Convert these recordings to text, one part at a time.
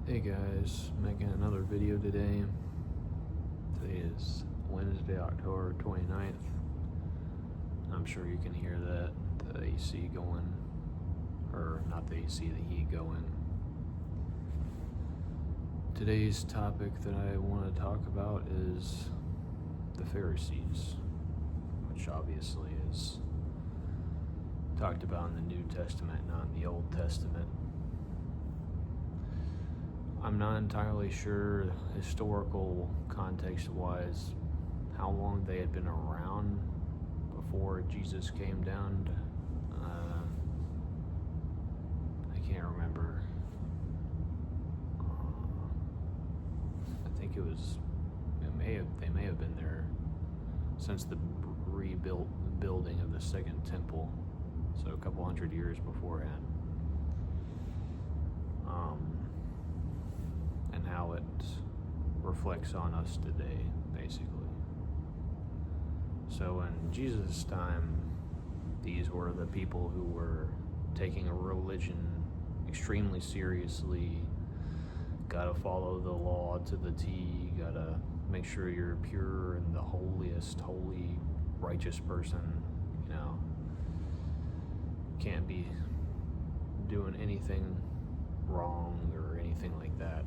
Hey guys, making another video today. Today is Wednesday, October 29th. I'm sure you can hear that, the AC going, or not the AC, the heat going. Today's topic that I want to talk about is the Pharisees, which obviously is talked about in the New Testament, not in the Old Testament. I'm not entirely sure, historical context-wise, how long they had been around before Jesus came down. I can't remember. I think they may have been there since the building of the Second Temple, so a couple hundred years beforehand. And how it reflects on us today, basically. So in Jesus' time, these were the people who were taking a religion extremely seriously. Gotta follow the law to the T, gotta make sure you're pure and the holiest, holy, righteous person, Can't be doing anything wrong or anything like that.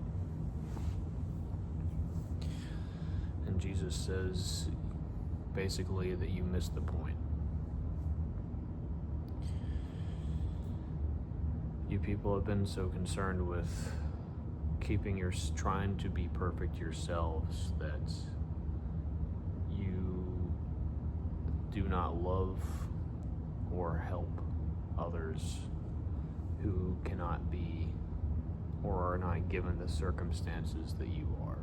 And Jesus says basically that you missed the point. You people have been so concerned with trying to be perfect yourselves that you do not love or help others who cannot be or are not given the circumstances that you are.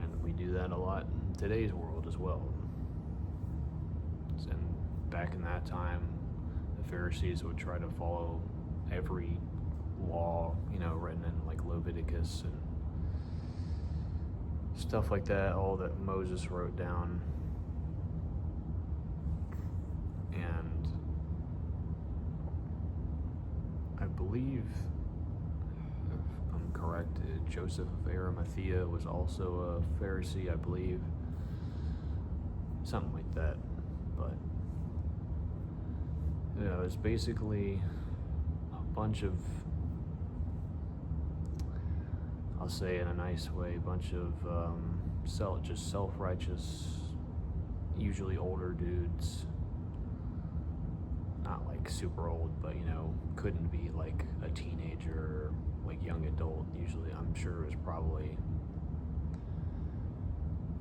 And we do that a lot in today's world as well. And back in that time, the Pharisees would try to follow every law, written in like Leviticus and stuff like that, all that Moses wrote down. And I believe, if I'm correct, Joseph of Arimathea was also a Pharisee, I believe. Something like that. But it's basically a bunch of, I'll say in a nice way, a bunch of just self-righteous, usually older dudes. Not like super old, but couldn't be like a teenager or like young adult. Usually, I'm sure it was probably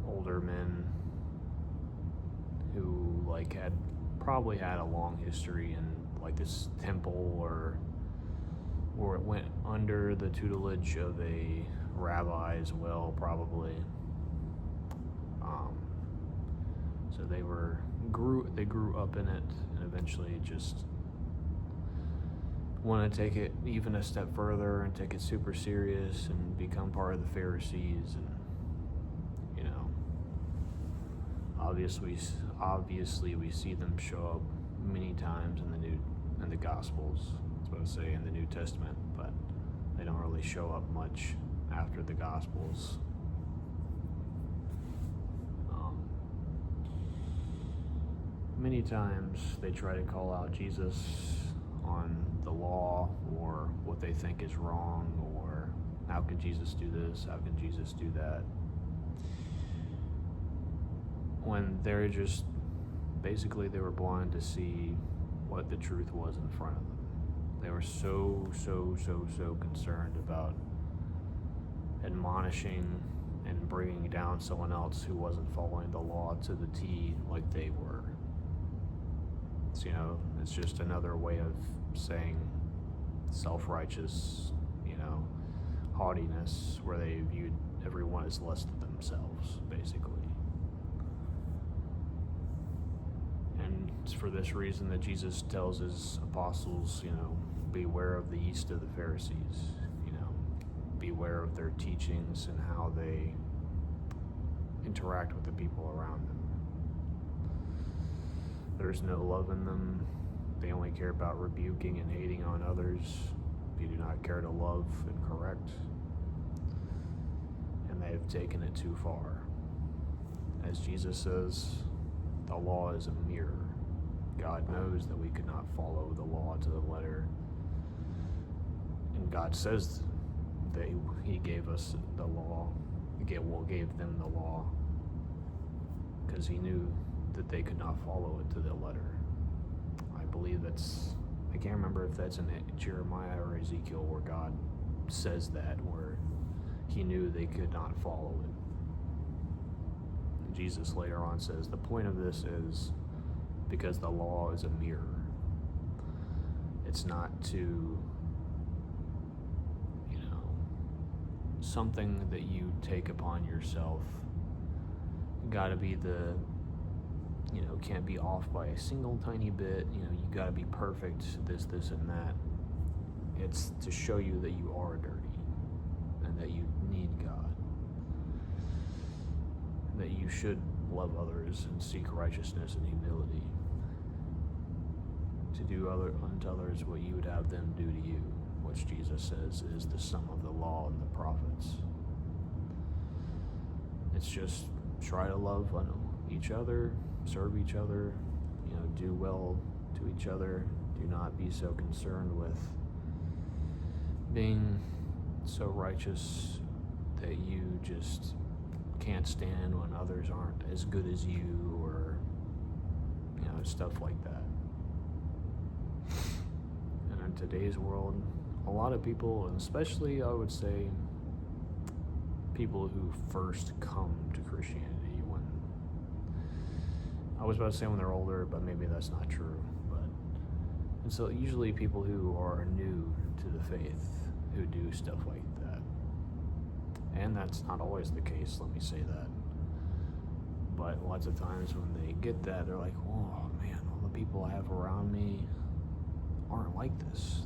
older men who had probably had a long history in like this temple or it went under the tutelage of a rabbi as well, probably. So they grew up in it, and eventually just want to take it even a step further and take it super serious and become part of the Pharisees. And obviously we see them show up many times in the Gospels. That's what I say, in the New Testament, but they don't really show up much after the Gospels. Many times they try to call out Jesus on the law or what they think is wrong, or how can Jesus do this, how can Jesus do that, when they're just basically they were blind to see what the truth was in front of them. They were so concerned about admonishing and bringing down someone else who wasn't following the law to the T like they were. It's just another way of saying self-righteous, haughtiness, where they viewed everyone as less than themselves, basically. And it's for this reason that Jesus tells his apostles, beware of the yeast of the Pharisees, beware of their teachings and how they interact with the people around them. There's no love in them. They only care about rebuking and hating on others. You do not care to love and correct, and they have taken it too far. As Jesus says, the law is a mirror. God knows that we could not follow the law to the letter, and God says that He gave us the law, gave them the law, because He knew that they could not follow it to the letter. I believe I can't remember if that's in Jeremiah or Ezekiel where God says that, where He knew they could not follow it. And Jesus later on says the point of this is because the law is a mirror. It's not to, something that you take upon yourself. You gotta be can't be off by a single tiny bit. You gotta be perfect, this, and that. It's to show you that you are dirty and that you need God. That you should love others and seek righteousness and humility. To do unto others what you would have them do to you, which Jesus says is the sum of the law and the prophets. It's just try to love each other, serve each other, do well to each other. Do not be so concerned with being so righteous that you just can't stand when others aren't as good as you, or stuff like that. And in today's world, a lot of people, and especially I would say people who first come to Christianity, I was about to say when they're older, but maybe that's not true. And so usually people who are new to the faith who do stuff like that. And that's not always the case, let me say that. But lots of times when they get that, they're like, oh man, all the people I have around me aren't like this.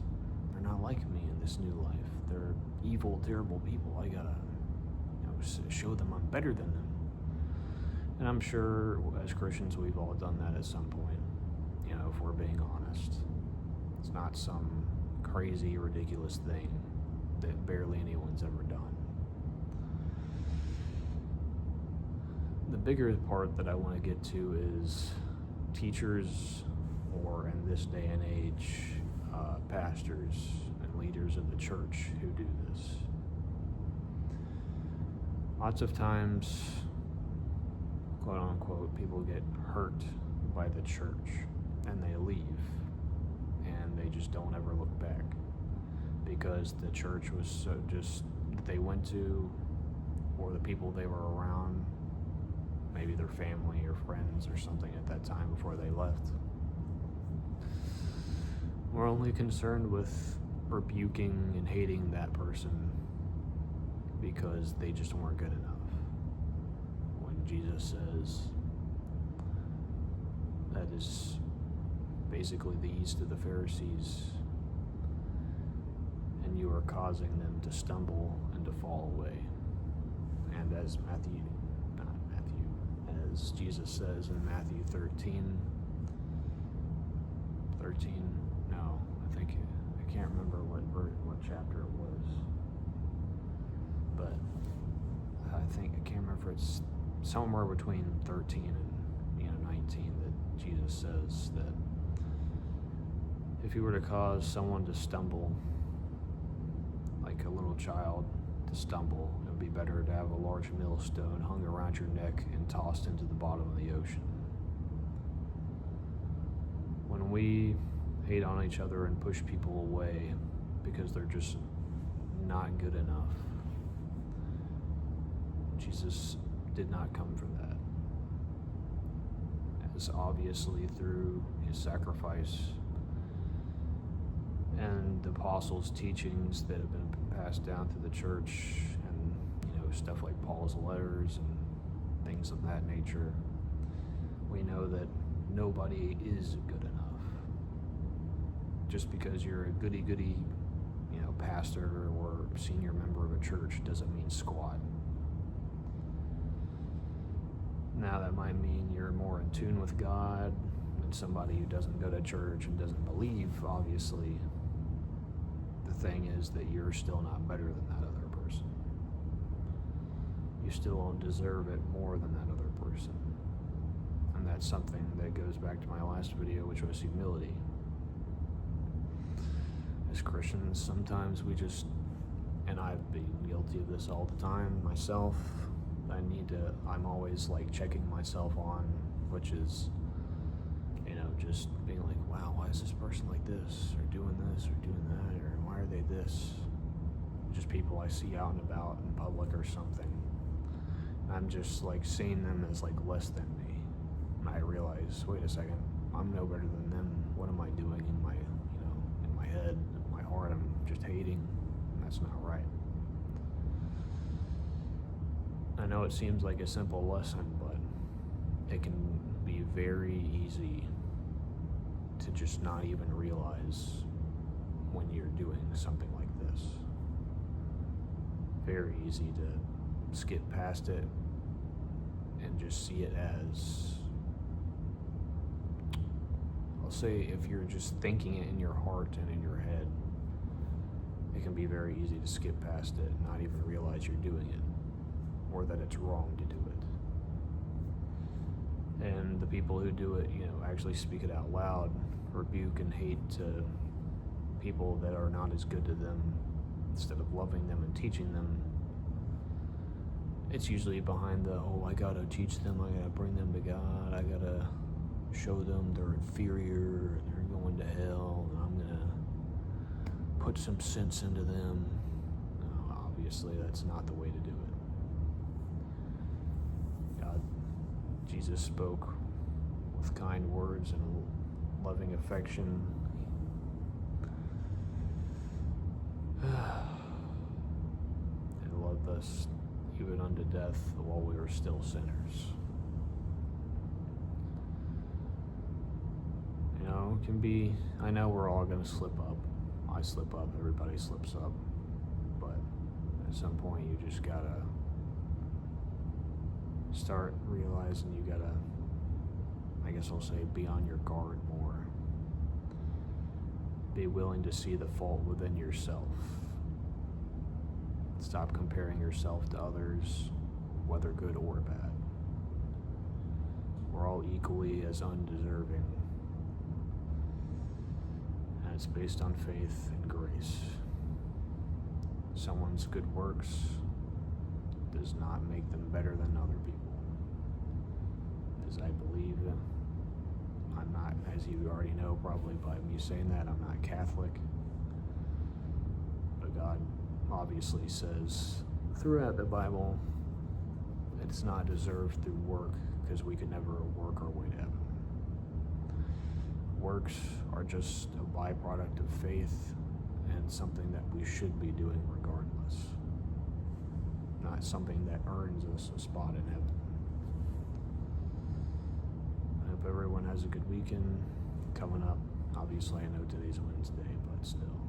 They're not like me in this new life. They're evil, terrible people. I gotta show them I'm better than them. And I'm sure as Christians we've all done that at some point, if we're being honest. It's not some crazy, ridiculous thing that barely anyone's ever done. The bigger part that I want to get to is teachers, or in this day and age, pastors and leaders of the church who do this. Lots of times, quote unquote, people get hurt by the church and they leave and they just don't ever look back because the church was so just that they went to, or the people they were around, maybe their family or friends or something at that time before they left, were only concerned with rebuking and hating that person because they just weren't good enough. When Jesus says that is basically the yeast of the Pharisees, and you are causing them to stumble and to fall away. And as as Jesus says in Matthew 13, no, I can't remember what chapter it was, but I can't remember if it's somewhere between 13 and 19 that Jesus says that if you were to cause someone to stumble, like a little child to stumble, it would be better to have a large millstone hung around your neck and tossed into the bottom of the ocean. When we hate on each other and push people away because they're just not good enough, Jesus did not come for that. As obviously through his sacrifice and the apostles' teachings that have been passed down to the church, and stuff like Paul's letters and things of that nature, we know that nobody is good enough. Just because you're a goody-goody, pastor or senior member of a church doesn't mean squat. Now that might mean you're more in tune with God than somebody who doesn't go to church and doesn't believe, obviously, the thing is that you're still not better than that other person. You still don't deserve it more than that other person. And that's something that goes back to my last video, which was humility. As Christians, sometimes we just, and I've been guilty of this all the time myself, I'm always like checking myself on, which is, just being like, wow, why is this person like this, or doing this, or doing that, or why are they this? Just people I see out and about in public or something. And I'm just like seeing them as like less than me. And I realize, wait a second, I'm no better than them. What am I doing in my, in my head, in my heart? I'm just hating, and that's not right. I know it seems like a simple lesson, but it can be very easy to just not even realize when you're doing something like this. Very easy to skip past it and just see it as, I'll say, if you're just thinking it in your heart and in your head, it can be very easy to skip past it and not even realize you're doing it, or that it's wrong to do it. And the people who do it, actually speak it out loud, rebuke and hate to people that are not as good to them, instead of loving them and teaching them. It's usually behind the, I gotta teach them, I gotta bring them to God, I gotta show them they're inferior, and they're going to hell, and I'm gonna put some sense into them. No, obviously that's not the way to do it. Jesus spoke with kind words and loving affection. And loved us even unto death while we were still sinners. It can be, I know we're all going to slip up. I slip up, everybody slips up. But at some point you just gotta start realizing you gotta, I guess I'll say, be on your guard more. Be willing to see the fault within yourself. Stop comparing yourself to others, whether good or bad. We're all equally as undeserving. And it's based on faith and grace. Someone's good works does not make them better than other people. As I believe, I'm not, as you already know probably by me saying that, I'm not Catholic. But God obviously says throughout the Bible, it's not deserved through work, because we could never work our way to heaven. Works are just a byproduct of faith and something that we should be doing regardless. Not something that earns us a spot in heaven. I hope everyone has a good weekend coming up. Obviously, I know today's Wednesday, but still.